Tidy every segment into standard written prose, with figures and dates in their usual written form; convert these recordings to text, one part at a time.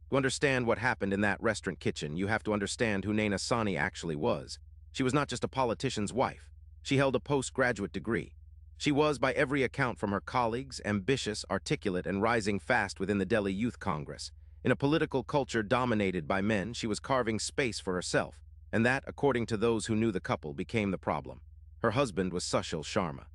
To understand what happened in that restaurant kitchen, you have to understand who Naina Sani actually was. She was not just a politician's wife. She held a postgraduate degree. She was, by every account from her colleagues, ambitious, articulate, and rising fast within the Delhi Youth Congress. In a political culture dominated by men, she was carving space for herself, and that, according to those who knew the couple, became the problem. Her husband was Sushil Sharma,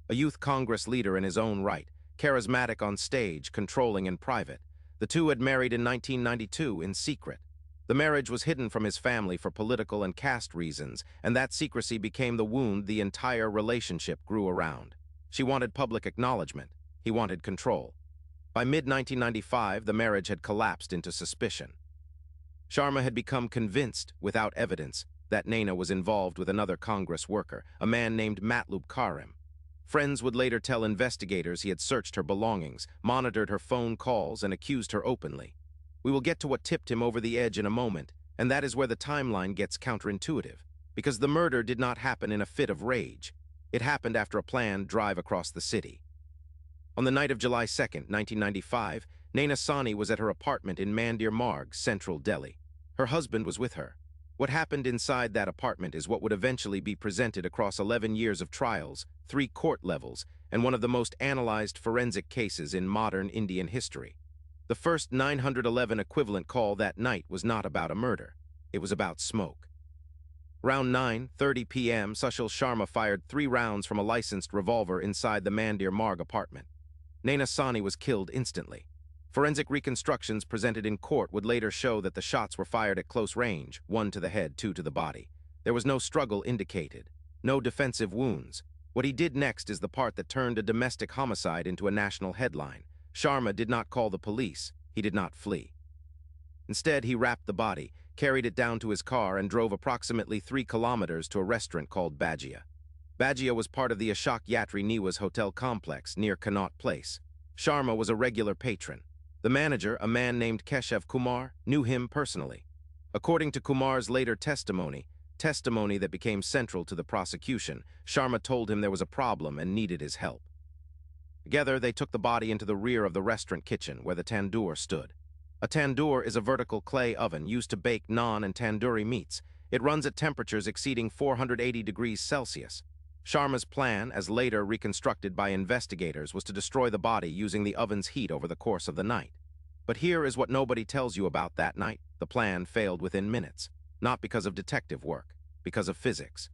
a youth Congress leader in his own right, charismatic on stage, controlling in private. The two had married in 1992 in secret. The marriage was hidden from his family for political and caste reasons, and that secrecy became the wound the entire relationship grew around. She wanted public acknowledgement. He wanted control. By mid-1995, the marriage had collapsed into suspicion. Sharma had become convinced, without evidence, that Naina was involved with another Congress worker, a man named Matlub Karim. Friends would later tell investigators he had searched her belongings, monitored her phone calls, and accused her openly. We will get to what tipped him over the edge in a moment, and that is where the timeline gets counterintuitive, because the murder did not happen in a fit of rage. It happened after a planned drive across the city. On the night of July 2, 1995, Naina Sani was at her apartment in Mandir Marg, central Delhi. Her husband was with her. What happened inside that apartment is what would eventually be presented across 11 years of trials, 3 court levels, and one of the most analyzed forensic cases in modern Indian history. The first 911 equivalent call that night was not about a murder. It was about smoke. Around 9:30 p.m., Sushil Sharma fired 3 rounds from a licensed revolver inside the Mandir Marg apartment. Naina Sani was killed instantly. Forensic reconstructions presented in court would later show that the shots were fired at close range, 1 to the head, 2 to the body. There was no struggle indicated, no defensive wounds. What he did next is the part that turned a domestic homicide into a national headline. Sharma did not call the police. He did not flee. Instead, he wrapped the body, carried it down to his car, and drove approximately 3 kilometers to a restaurant called Bajia. Bajia was part of the Ashok Yatri Niwas hotel complex near Connaught Place. Sharma was a regular patron. The manager, a man named Keshav Kumar, knew him personally. According to Kumar's later testimony that became central to the prosecution, Sharma told him there was a problem and needed his help. Together, they took the body into the rear of the restaurant kitchen where the tandoor stood. A tandoor is a vertical clay oven used to bake naan and tandoori meats. It runs at temperatures exceeding 480 degrees Celsius. Sharma's plan, as later reconstructed by investigators, was to destroy the body using the oven's heat over the course of the night. But here is what nobody tells you about that night. The plan failed within minutes, not because of detective work, because of physics.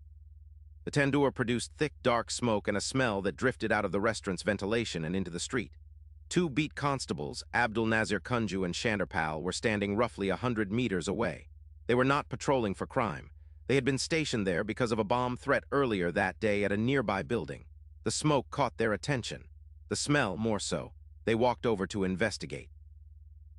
The tandoor produced thick, dark smoke and a smell that drifted out of the restaurant's ventilation and into the street. 2 beat constables, Abdul Nazir Kunju and Shandarpal, were standing roughly 100 meters away. They were not patrolling for crime. They had been stationed there because of a bomb threat earlier that day at a nearby building. The smoke caught their attention. The smell, more so. They walked over to investigate.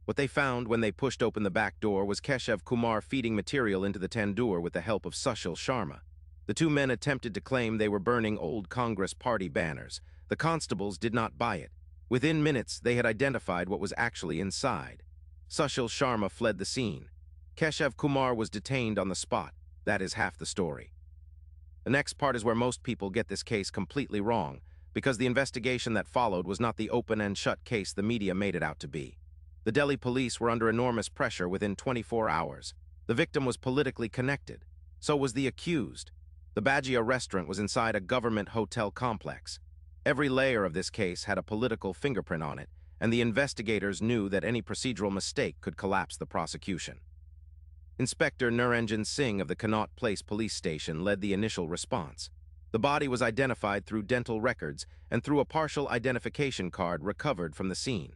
What they found when they pushed open the back door was Keshav Kumar feeding material into the tandoor with the help of Sushil Sharma. The 2 men attempted to claim they were burning old Congress party banners. The constables did not buy it. Within minutes, they had identified what was actually inside. Sushil Sharma fled the scene. Keshav Kumar was detained on the spot. That is half the story. The next part is where most people get this case completely wrong, because the investigation that followed was not the open and shut case the media made it out to be. The Delhi police were under enormous pressure within 24 hours. The victim was politically connected. So was the accused. The Bajia restaurant was inside a government hotel complex. Every layer of this case had a political fingerprint on it, and the investigators knew that any procedural mistake could collapse the prosecution. Inspector Niranjan Singh of the Connaught Place police station led the initial response. The body was identified through dental records and through a partial identification card recovered from the scene.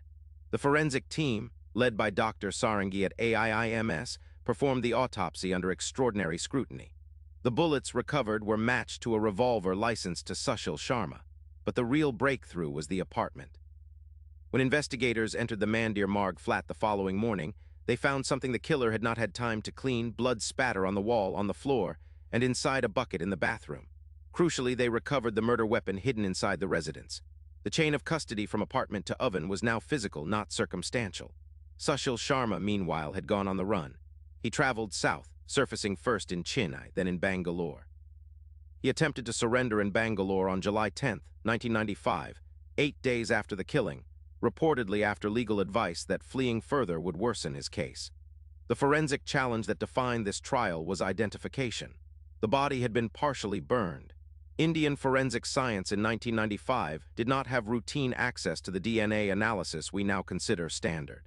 The forensic team, led by Dr. Sarangi at AIIMS, performed the autopsy under extraordinary scrutiny. The bullets recovered were matched to a revolver licensed to Sushil Sharma, but the real breakthrough was the apartment. When investigators entered the Mandir Marg flat the following morning, they found something the killer had not had time to clean: blood spatter on the wall, on the floor, and inside a bucket in the bathroom. Crucially, they recovered the murder weapon hidden inside the residence. The chain of custody from apartment to oven was now physical, not circumstantial. Sushil Sharma, meanwhile, had gone on the run. He traveled south, surfacing first in Chennai, then in Bangalore. He attempted to surrender in Bangalore on July 10, 1995, 8 days after the killing, reportedly after legal advice that fleeing further would worsen his case. The forensic challenge that defined this trial was identification. The body had been partially burned. Indian forensic science in 1995 did not have routine access to the DNA analysis we now consider standard.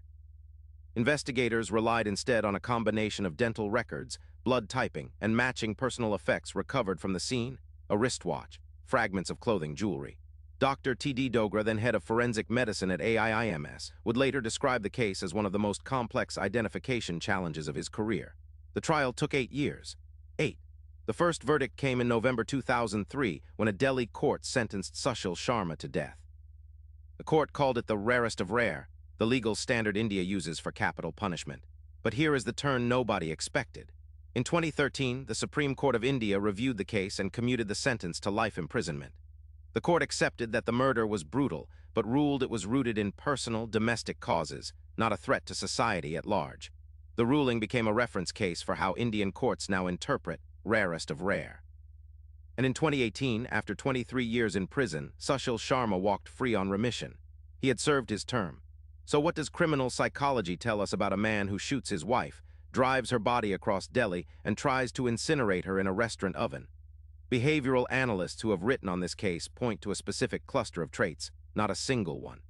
Investigators relied instead on a combination of dental records, blood typing, and matching personal effects recovered from the scene: a wristwatch, fragments of clothing, jewelry. Dr. T.D. Dogra, then head of forensic medicine at AIIMS, would later describe the case as one of the most complex identification challenges of his career. The trial took 8 years. The first verdict came in November 2003 when a Delhi court sentenced Sushil Sharma to death. The court called it the rarest of rare, the legal standard India uses for capital punishment. But here is the turn nobody expected. In 2013, the Supreme Court of India reviewed the case and commuted the sentence to life imprisonment. The court accepted that the murder was brutal, but ruled it was rooted in personal, domestic causes, not a threat to society at large. The ruling became a reference case for how Indian courts now interpret rarest of rare. And in 2018, after 23 years in prison, Sushil Sharma walked free on remission. He had served his term. So what does criminal psychology tell us about a man who shoots his wife, drives her body across Delhi, and tries to incinerate her in a restaurant oven? Behavioral analysts who have written on this case point to a specific cluster of traits, not a single one.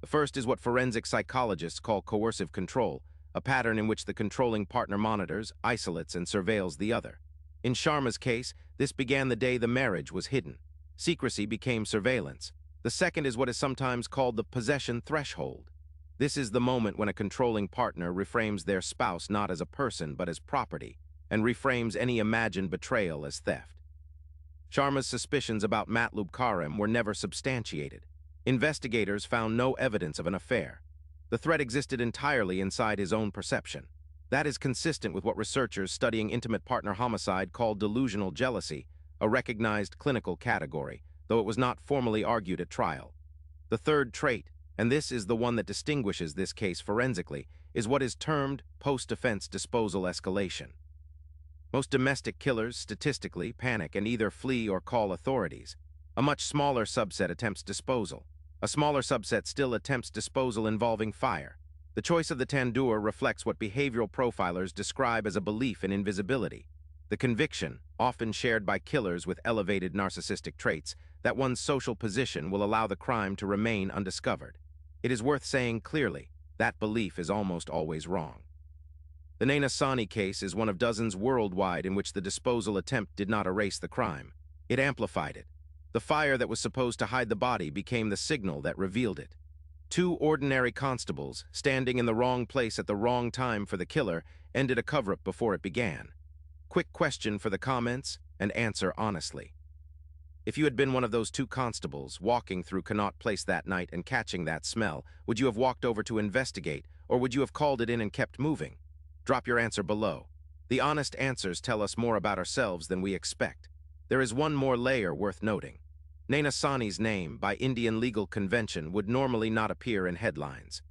The first is what forensic psychologists call coercive control, a pattern in which the controlling partner monitors, isolates, and surveils the other. In Sharma's case, this began the day the marriage was hidden. Secrecy became surveillance. The second is what is sometimes called the possession threshold. This is the moment when a controlling partner reframes their spouse not as a person but as property, and reframes any imagined betrayal as theft. Sharma's suspicions about Matlub Karim were never substantiated. Investigators found no evidence of an affair. The threat existed entirely inside his own perception. That is consistent with what researchers studying intimate partner homicide call delusional jealousy, a recognized clinical category, though it was not formally argued at trial. The third trait, and this is the one that distinguishes this case forensically, is what is termed post-offense disposal escalation. Most domestic killers, statistically, panic and either flee or call authorities. A much smaller subset attempts disposal. A smaller subset still attempts disposal involving fire. The choice of the tandoor reflects what behavioral profilers describe as a belief in invisibility. The conviction, often shared by killers with elevated narcissistic traits, that one's social position will allow the crime to remain undiscovered. It is worth saying clearly, that belief is almost always wrong. The Naina Sawhney case is one of dozens worldwide in which the disposal attempt did not erase the crime. It amplified it. The fire that was supposed to hide the body became the signal that revealed it. 2 ordinary constables, standing in the wrong place at the wrong time for the killer, ended a cover-up before it began. Quick question for the comments, and answer honestly. If you had been one of those 2 constables walking through Connaught Place that night and catching that smell, would you have walked over to investigate, or would you have called it in and kept moving? Drop your answer below. The honest answers tell us more about ourselves than we expect. There is one more layer worth noting. Naina Sawhney's name, by Indian legal convention, would normally not appear in headlines.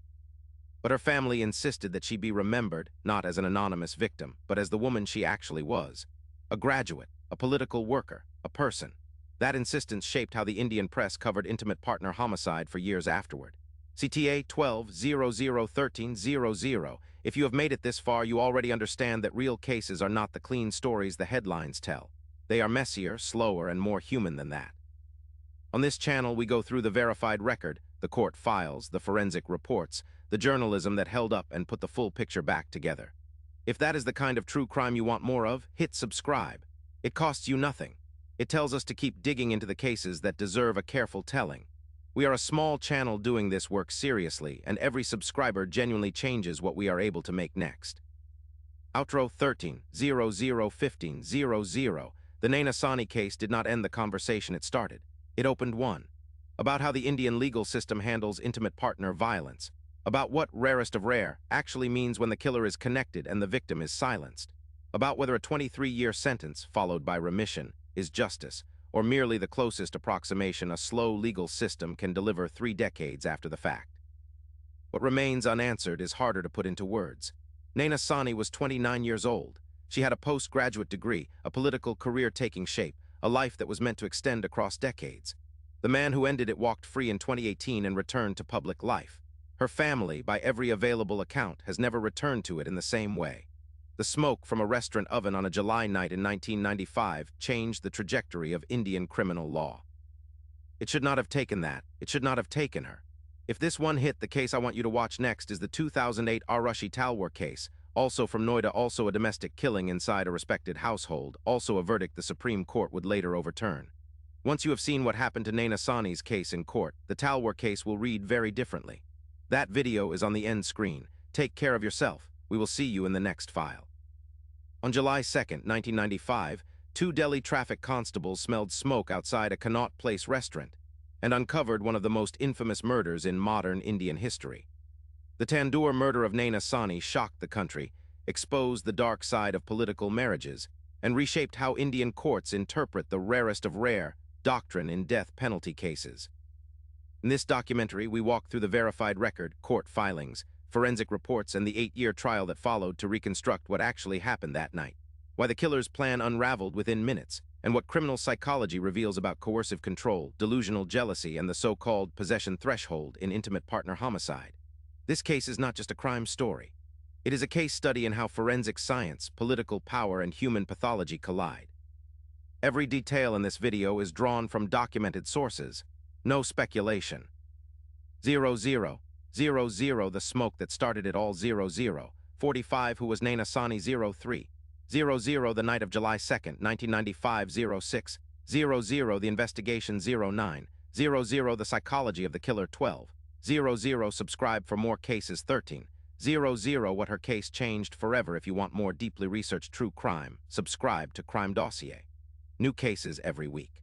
But her family insisted that she be remembered not as an anonymous victim, but as the woman she actually was. A graduate, a political worker, a person. That insistence shaped how the Indian press covered intimate partner homicide for years afterward. CTA 12-00-13-00. If you have made it this far, you already understand that real cases are not the clean stories the headlines tell. They are messier, slower, and more human than that. On this channel, we go through the verified record, the court files, the forensic reports, the journalism that held up and put the full picture back together. If that is the kind of true crime you want more of, hit subscribe. It costs you nothing. It tells us to keep digging into the cases that deserve a careful telling. We are a small channel doing this work seriously, and every subscriber genuinely changes what we are able to make next. Outro 13-00-15-00. The Naina Sawhney case did not end the conversation it started. It opened one. About how the Indian legal system handles intimate partner violence. About what rarest of rare actually means when the killer is connected and the victim is silenced. About whether a 23-year sentence, followed by remission, is justice, or merely the closest approximation a slow legal system can deliver 3 decades after the fact. What remains unanswered is harder to put into words. Naina Sawhney was 29 years old. She had a postgraduate degree, a political career taking shape, a life that was meant to extend across decades. The man who ended it walked free in 2018 and returned to public life. Her family, by every available account, has never returned to it in the same way. The smoke from a restaurant oven on a July night in 1995 changed the trajectory of Indian criminal law. It should not have taken that. It should not have taken her. If this one hit, the case I want you to watch next is the 2008 Arushi Talwar case, also from Noida, also a domestic killing inside a respected household, also a verdict the Supreme Court would later overturn. Once you have seen what happened to Naina Sawhney's case in court, the Talwar case will read very differently. That video is on the end screen. Take care of yourself. We will see you in the next file. On July 2, 1995, 2 Delhi traffic constables smelled smoke outside a Connaught Place restaurant and uncovered one of the most infamous murders in modern Indian history. The Tandoor murder of Naina Sawhney shocked the country, exposed the dark side of political marriages, and reshaped how Indian courts interpret the rarest of rare doctrine in death penalty cases. In this documentary, we walk through the verified record, court filings, forensic reports, and the 8-year trial that followed to reconstruct what actually happened that night, why the killer's plan unraveled within minutes, and what criminal psychology reveals about coercive control, delusional jealousy, and the so-called possession threshold in intimate partner homicide. This case is not just a crime story. It is a case study in how forensic science, political power, and human pathology collide. Every detail in this video is drawn from documented sources. No speculation. 0000, the smoke that started it all. 0045, who was Naina Sawhney. 0300, the night of July 2nd, 1995. 0600, the investigation. 0900, the psychology of the killer. 1200, subscribe for more cases. 1300, what her case changed forever. If you want more deeply researched true crime, subscribe to CrimeDossier. New cases every week.